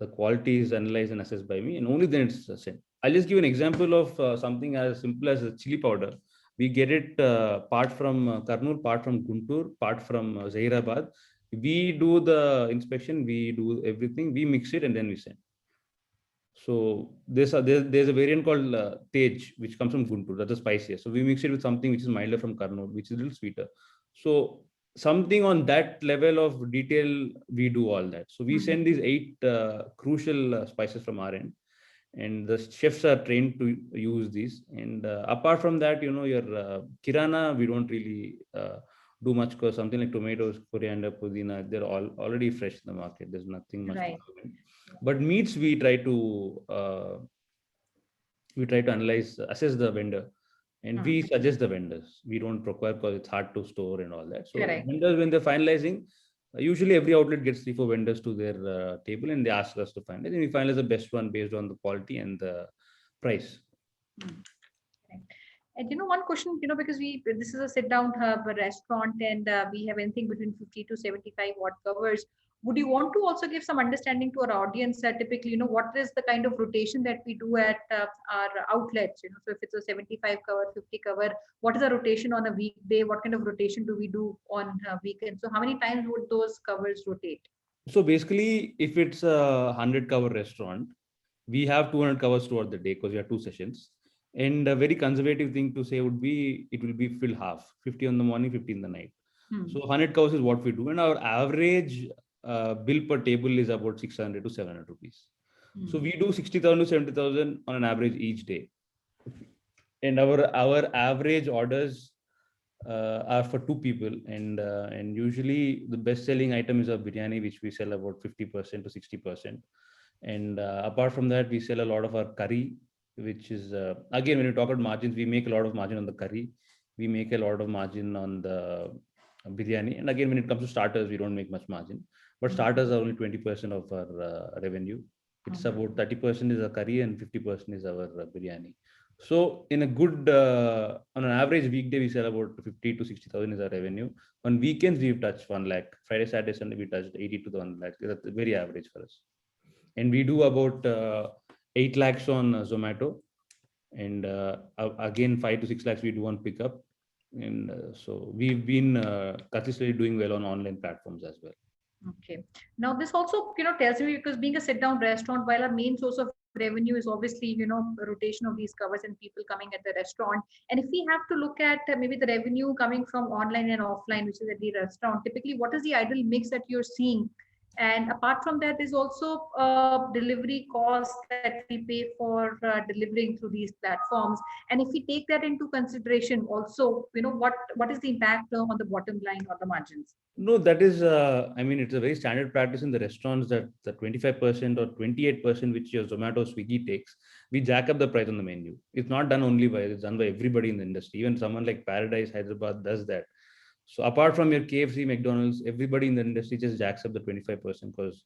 The quality is analyzed and assessed by me, and only then it's sent. I'll just give an example of something as simple as a chili powder. We get it part from Karnool, part from Guntur, part from Hyderabad. We do the inspection, we do everything, we mix it, and then we send. So there's a variant called Tej, which comes from Guntur. That's a spicier. So we mix it with something which is milder from Karnool, which is a little sweeter. So something on that level of detail, we do all that. So we send these 8 crucial spices from our end, and the chefs are trained to use these. And apart from that, your kirana, we don't really do much, because something like tomatoes, coriander, pudina, they're all already fresh in the market. There's nothing much to Right. come in. But meats, we try to analyze, assess the vendor, and we suggest the vendors. We don't procure because it's hard to store and all that. So Correct. vendors, when they're finalizing, usually every outlet gets 3-4 vendors to their table, and they ask us to finalize, and we finalize the best one based on the quality and the price. And one question, because this is a sit down restaurant, and we have anything between 50 to 75 watt covers. Would you want to also give some understanding to our audience that typically, what is the kind of rotation that we do at our outlets? So if it's a 75 cover, 50 cover, what is the rotation on a weekday? What kind of rotation do we do on weekends? So how many times would those covers rotate? So basically, if it's a 100 cover restaurant, we have 200 covers throughout the day because we have 2 sessions. And a very conservative thing to say would be, it will be filled half, 50 in the morning, 50 in the night. So 100 covers is what we do. And our average bill per table is about 600 to 700 rupees. So we do 60,000 to 70,000 on an average each day. And our average orders are for 2 people, and usually the best selling item is a biryani, which we sell about 50% to 60%. And apart from that, we sell a lot of our curry, which is again, when you talk about margins, we make a lot of margin on the curry, we make a lot of margin on the biryani. And again, when it comes to starters, we don't make much margin, but starters are only 20% of our revenue. It's about 30% is a curry and 50% is our biryani. So in a good, on an average weekday, we sell about 50 to 60,000 is our revenue. On weekends, we've touched 1 lakh. Friday, Saturday, Sunday, we touched 80 to 1 lakh. That's very average for us. And we do about 8 lakhs on Zomato. And again, 5 to 6 lakhs we do on pickup. And so we've been consistently doing well on online platforms as well. Okay. Now this also, tells me, because being a sit down restaurant, while our main source of revenue is obviously, rotation of these covers and people coming at the restaurant. And if we have to look at maybe the revenue coming from online and offline, which is at the restaurant, typically what is the ideal mix that you're seeing? And apart from that, there's also delivery cost that we pay for delivering through these platforms. And if we take that into consideration, also, what is the impact on the bottom line or the margins? No, that is, I mean, it's a very standard practice in the restaurants that the 25% or 28%, which your Zomato Swiggy takes, we jack up the price on the menu. It's not done only by, it's done by everybody in the industry. Even someone like Paradise Hyderabad does that. So apart from your KFC, McDonald's, everybody in the industry just jacks up the 25% because,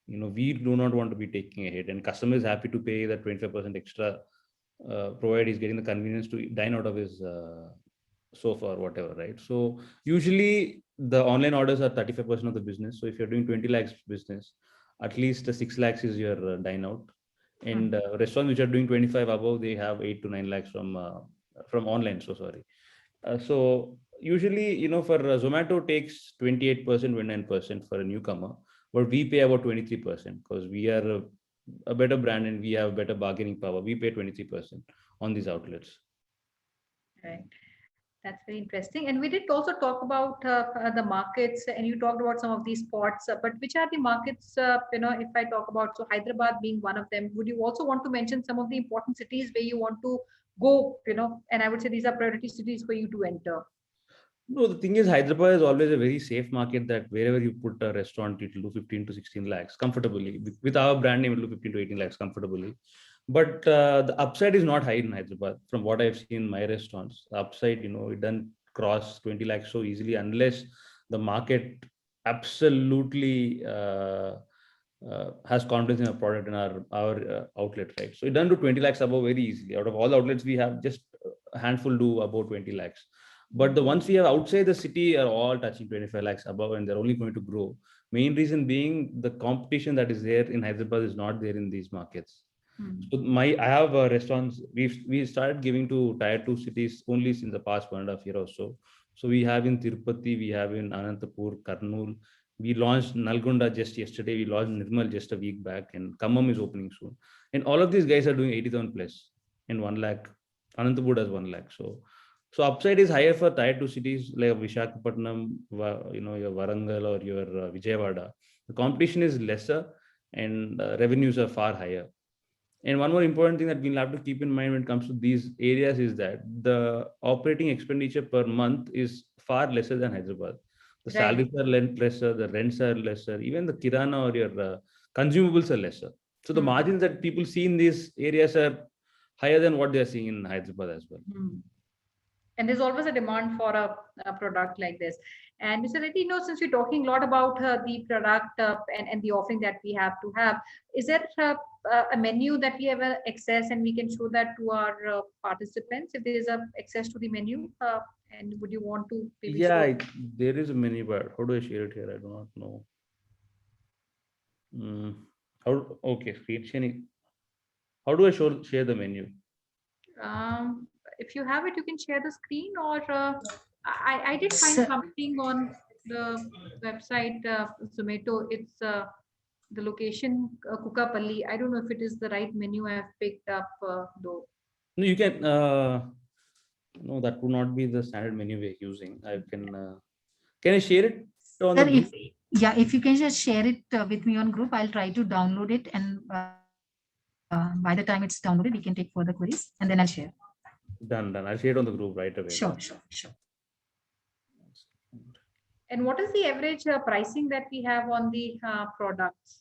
we do not want to be taking a hit, and customer is happy to pay that 25% extra, provided he's getting the convenience to dine out of his sofa or whatever, right? So usually the online orders are 35% of the business. So if you're doing 20 lakhs business, at least 6 lakhs is your dine out. And restaurants which are doing 25 above, they have 8 to 9 lakhs from online. So sorry. So usually, for Zomato takes 28%, 29% for a newcomer, but we pay about 23% because we are a better brand and we have better bargaining power. We pay 23%. on these outlets. Right. That's very interesting. And we did also talk about the markets, and you talked about some of these spots. But which are the markets? If I talk about, so Hyderabad being one of them, would you also want to mention some of the important cities where you want to go? And I would say these are priority cities for you to enter. No, the thing is, Hyderabad is always a very safe market that wherever you put a restaurant, it will do 15 to 16 lakhs comfortably. With our brand name, it will do 15 to 18 lakhs comfortably. But the upside is not high in Hyderabad. From what I've seen in my restaurants, the upside, it doesn't cross 20 lakhs so easily unless the market absolutely has confidence in our product and our outlet, right? So it doesn't do 20 lakhs above very easily. Out of all the outlets we have, just a handful do about 20 lakhs. But the ones we have outside the city are all touching 25 lakhs above, and they're only going to grow. Main reason being the competition that is there in Hyderabad is not there in these markets. So I have restaurants. We started giving to tier 2 cities only since the past 1.5 years or so. So we have in Tirupati, we have in Anantapur, Karnool. We launched Nalgonda just yesterday. We launched Nirmal just a week back, and Khammam is opening soon. And all of these guys are doing 80,000 plus in 1 lakh. Anantapur does 1 lakh. So upside is higher for tier 2 cities like Visakhapatnam, your Warangal or your Vijayawada. The competition is lesser and revenues are far higher. And one more important thing that we'll have to keep in mind when it comes to these areas is that the operating expenditure per month is far lesser than Hyderabad. The salaries are lesser, the rents are lesser, even the kirana or your consumables are lesser. So the margins that people see in these areas are higher than what they are seeing in Hyderabad as well. And there's always a demand for a product like this. And Mr. Reddy, since we're talking a lot about the product and the offering that we have to have, is there a menu that we have access and we can show that to our participants if there is access to the menu? And would you want to maybe show? There is a menu, but how do I share it here? I do not know. Okay, screen sharing. How do I share the menu? If you have it, you can share the screen, or I did find something on the website Zomato. It's the location Kukapalli. I don't know if it is the right menu I have picked up though. No, you can. No, that would not be the standard menu we're using. I can I share it on the group? If you can just share it with me on group, I'll try to download it, and by the time it's downloaded, we can take further queries, and then I'll share. Done. I'll share it on the group right away. Sure. And what is the average pricing that we have on the products?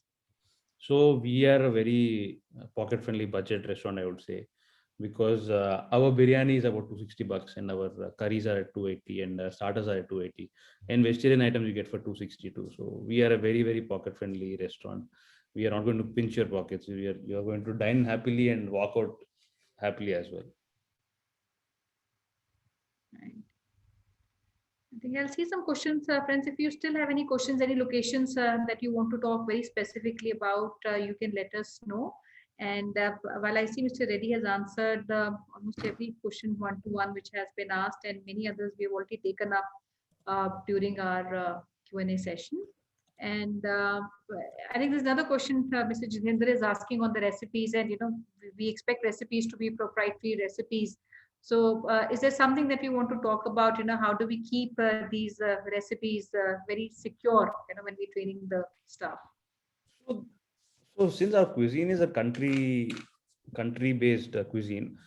So we are a very pocket-friendly budget restaurant, I would say, because our biryani is about $260 and our curries are at $280 and starters are at $280, and vegetarian items you get for $262. So we are a very, very pocket-friendly restaurant. We are not going to pinch your pockets. You are going to dine happily and walk out happily as well. Right. I think I'll see some questions, friends. If you still have any questions, any locations that you want to talk very specifically about, you can let us know. And while I see Mr. Reddy has answered almost every question one-to-one which has been asked, and many others we have already taken up during our Q&A session. And I think there's another question Mr. Jitendra is asking on the recipes, and we expect recipes to be proprietary recipes. So is there something that we want to talk about? How do we keep these recipes very secure when we're training the staff? So since our cuisine is a country-based cuisine,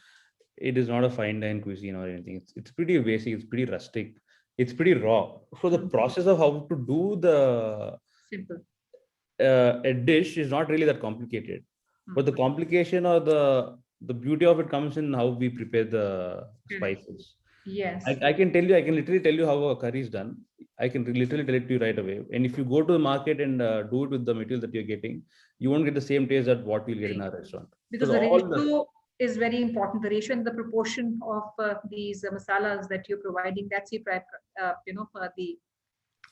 it is not a fine dine cuisine or anything. It's pretty basic. It's pretty rustic. It's pretty raw. So the process of how to do the simple a dish is not really that complicated, but the complication or the beauty of it comes in how we prepare the spices. Yes, I can literally tell you how a curry is done. I can literally tell it to you right away. And if you go to the market and do it with the material that you're getting, you won't get the same taste that what we'll get in our restaurant. Because the ratio is very important. The ratio and the proportion of these masalas that you're providing, that's the for the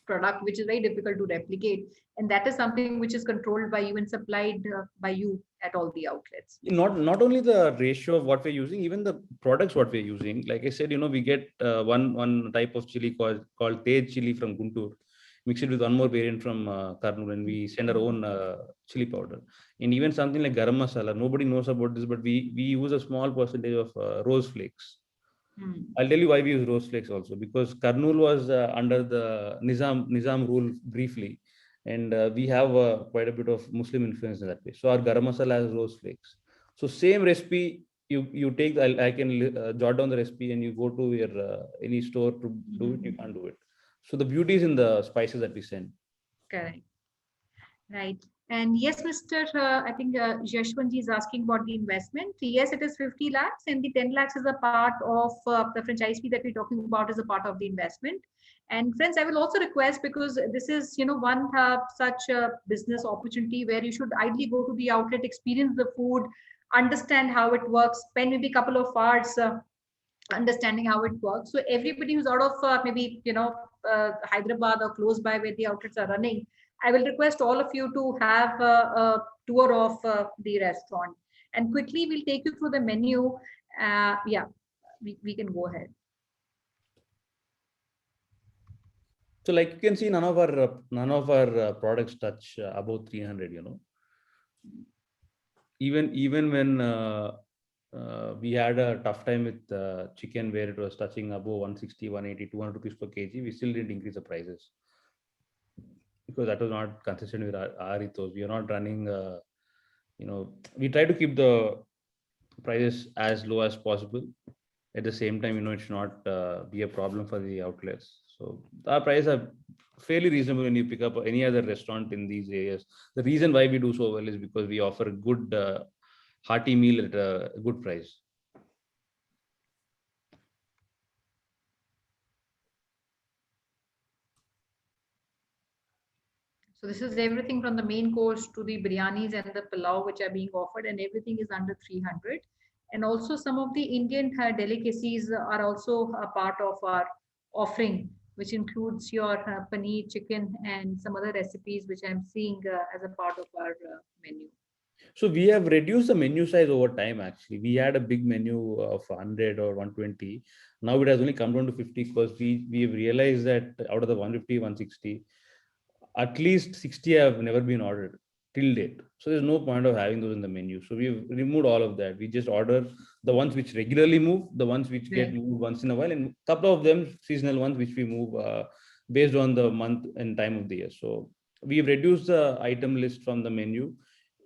product, which is very difficult to replicate, and that is something which is controlled by you and supplied by you at all the outlets. Not only the ratio of what we're using, even the products what we're using. Like I said, we get one type of chili called Tej chili from Guntur, mix it with one more variant from Karnool, and we send our own chili powder. And even something like garam masala, nobody knows about this, but we use a small percentage of rose flakes. I'll tell you why we use rose flakes also, because Karnool was under the Nizam rule briefly, and we have quite a bit of Muslim influence in that way. So our garam masala has rose flakes. So same recipe, you take, I can jot down the recipe, and you go to your any store to do it, you can't do it. So the beauty is in the spices that we send. Correct. Right. And yes, Mr. I think Yashwanji is asking about the investment. Yes, it is 50 lakhs, and the 10 lakhs is a part of the franchise fee that we're talking about is a part of the investment. And friends, I will also request, because this is, one such a business opportunity where you should ideally go to the outlet, experience the food, understand how it works, spend maybe a couple of hours understanding how it works. So everybody who's out of maybe Hyderabad or close by where the outlets are running, I will request all of you to have a tour of the restaurant, and quickly we'll take you through the menu. Yeah, we can go ahead. So like you can see, none of our products touch above 300. Even when we had a tough time with chicken, where it was touching above 160, 180, 200 rupees per kg, we still didn't increase the prices, because that was not consistent with our ethos. We are not running, we try to keep the prices as low as possible. At the same time, it should not be a problem for the outlets. So our prices are fairly reasonable when you pick up any other restaurant in these areas. The reason why we do so well is because we offer a good hearty meal at a good price. So this is everything from the main course to the biryanis and the pilau which are being offered, and everything is under 300. And also some of the Indian delicacies are also a part of our offering, which includes your paneer, chicken, and some other recipes which I'm seeing as a part of our menu. So we have reduced the menu size over time. Actually, we had a big menu of 100 or 120. Now it has only come down to 50, because we have realized that out of the 150, 160, at least 60 have never been ordered till date. So there's no point of having those in the menu. So we've removed all of that. We just order the ones which regularly move, the ones which get moved once in a while, and a couple of them seasonal ones which we move based on the month and time of the year. So we've reduced the item list from the menu,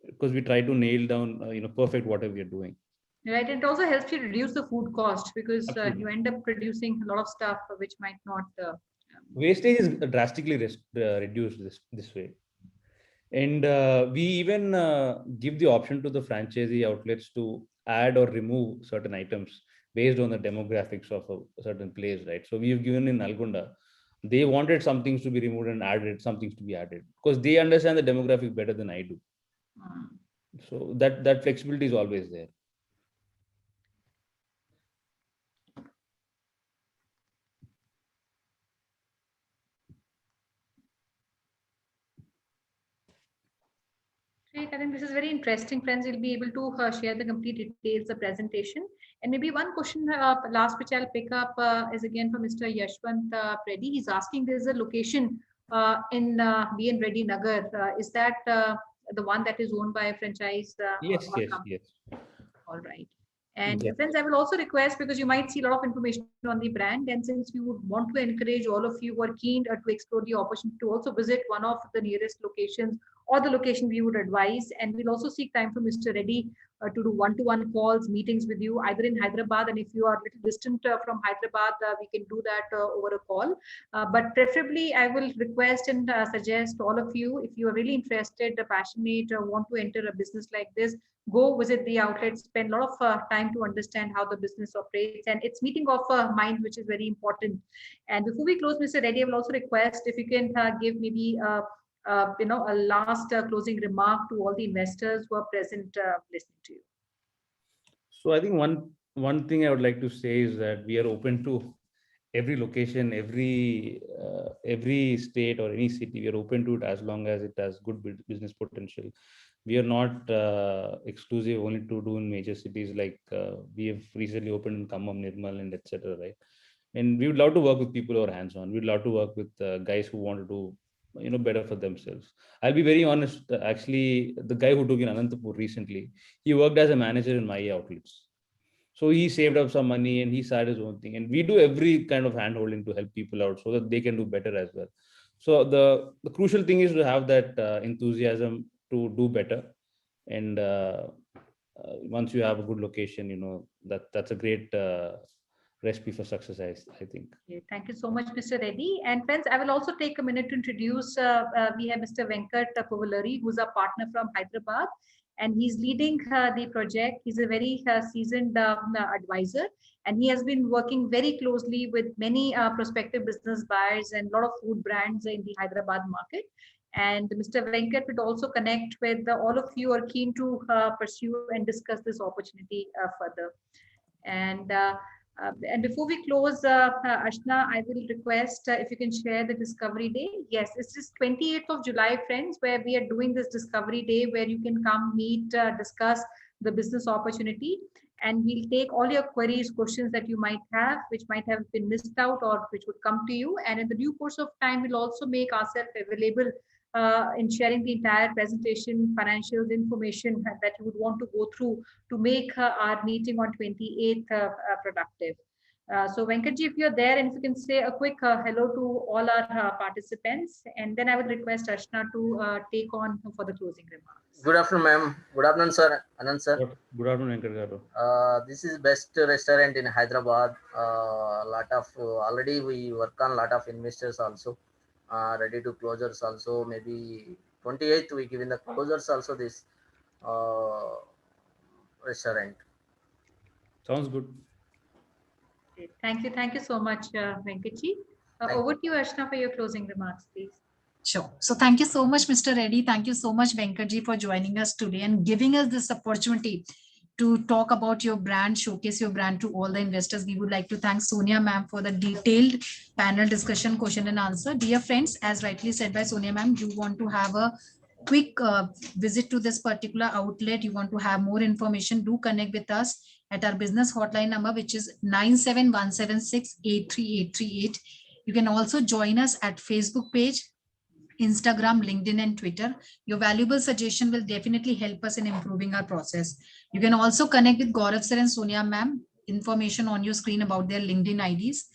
because we try to nail down perfect whatever we are doing. Right. It also helps you reduce the food cost, because you end up producing a lot of stuff which might not. Wastage is drastically reduced this way. And we even give the option to the franchisee outlets to add or remove certain items based on the demographics of a certain place, right? So we've given in Nalgonda, they wanted some things to be removed and added, some things to be added, because they understand the demographic better than I do. So that flexibility is always there. Great. I think this is very interesting, friends. You'll be able to share the complete details of presentation. And maybe one question last, which I'll pick up is again from Mr. Yashwant Reddy. He's asking, there's a location in B.N. Reddy Nagar. Is that the one that is owned by a franchise? Yes. All right. And Yes. friends, I will also request, because you might see a lot of information on the brand, and since we would want to encourage all of you who are keen to explore the opportunity to also visit one of the nearest locations or the location we would advise, and we'll also seek time from Mr. Reddy to do one-to-one calls, meetings with you, either in Hyderabad, and if you are a little distant from Hyderabad, we can do that over a call. But preferably, I will request and suggest all of you, if you are really interested, passionate, want to enter a business like this, go visit the outlet, spend a lot of time to understand how the business operates, and it's meeting of mind, which is very important. And before we close, Mr. Reddy, I will also request if you can give maybe a last closing remark to all the investors who are present listening to you. So I think one thing I would like to say is that we are open to every location, every state or any city. We are open to it as long as it has good business potential. We are not exclusive only to do in major cities, like we have recently opened in Khammam, Nirmal, and etc. Right? And we would love to work with people who are hands-on. We'd love to work with guys who want to do better for themselves. I'll be very honest. Actually, the guy who took in Anantapur recently, he worked as a manager in my outlets. So he saved up some money and he started his own thing. And we do every kind of handholding to help people out so that they can do better as well. So the crucial thing is to have that enthusiasm to do better. And once you have a good location, that's a great recipe for success, I think. Okay, thank you so much, Mr. Reddy. And friends, I will also take a minute to introduce, we have Mr. Venkat Kovalari, who's a partner from Hyderabad, and he's leading the project. He's a very seasoned advisor, and he has been working very closely with many prospective business buyers and a lot of food brands in the Hyderabad market. And Mr. Venkat would also connect with all of you who are keen to pursue and discuss this opportunity further. And before we close, Ashna, I will request if you can share the Discovery Day. Yes, it's just 28th of July, friends, where we are doing this Discovery Day, where you can come, meet, discuss the business opportunity. And we'll take all your queries, questions that you might have, which might have been missed out or which would come to you. And in the due course of time, we'll also make ourselves available in sharing the entire presentation, financials, information that you would want to go through to make our meeting on 28th productive. So Venkatji, if you're there and if you can say a quick hello to all our participants, and then I would request Ashna to take on for the closing remarks. Good afternoon, ma'am. Good afternoon, sir. Anand, sir. Good afternoon, Venkat Garu. This is best restaurant in Hyderabad. Already we work on lot of investors also. Ready to closures also. Maybe 28th we give in the closures also this restaurant. Sounds good. Thank you so much, Venkatji. Over to you, Ashna, for your closing remarks, please. Sure. So thank you so much, Mr. Reddy. Thank you so much, Venkatji, for joining us today and giving us this opportunity to talk about your brand, showcase your brand to all the investors. We would like to thank Sonia ma'am for the detailed panel discussion, question and answer. Dear friends, as rightly said by Sonia ma'am, you want to have a quick visit to this particular outlet, you want to have more information, do connect with us at our business hotline number, which is 97176-83838. You can also join us at Facebook page, Instagram, LinkedIn, and Twitter. Your valuable suggestion will definitely help us in improving our process. You can also connect with Gaurav sir and Sonia ma'am. Information on your screen about their LinkedIn IDs.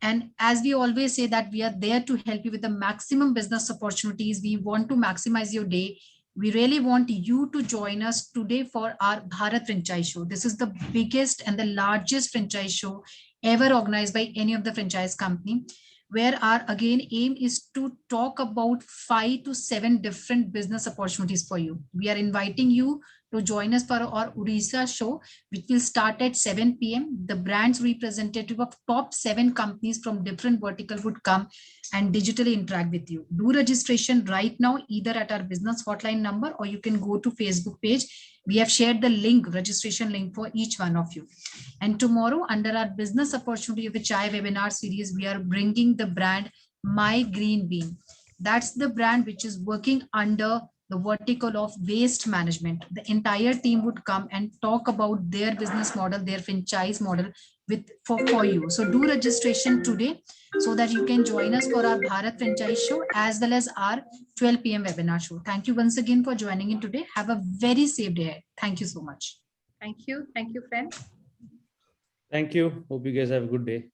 And as we always say that we are there to help you with the maximum business opportunities. We want to maximize your day. We really want you to join us today for our Bharat Franchise Show. This is the biggest and the largest franchise show ever organized by any of the franchise company, where our again aim is to talk about 5 to 7 different business opportunities for you. We are inviting you to join us for our Odisha show, which will start at 7 p.m. The brands representative of top 7 companies from different verticals would come and digitally interact with you. Do registration right now, either at our business hotline number, or you can go to Facebook page. We have shared the link, registration link for each one of you. And tomorrow, under our business opportunity of the Chai webinar series, we are bringing the brand My Green Bean. That's the brand which is working under the vertical of waste management. The entire team would come and talk about their business model, their franchise model for you. So do registration today so that you can join us for our Bharat Franchise Show as well as our 12 p.m. webinar show. Thank you once again for joining in today. Have a very safe day. Thank you so much. Thank you, friends. Thank you. Hope you guys have a good day.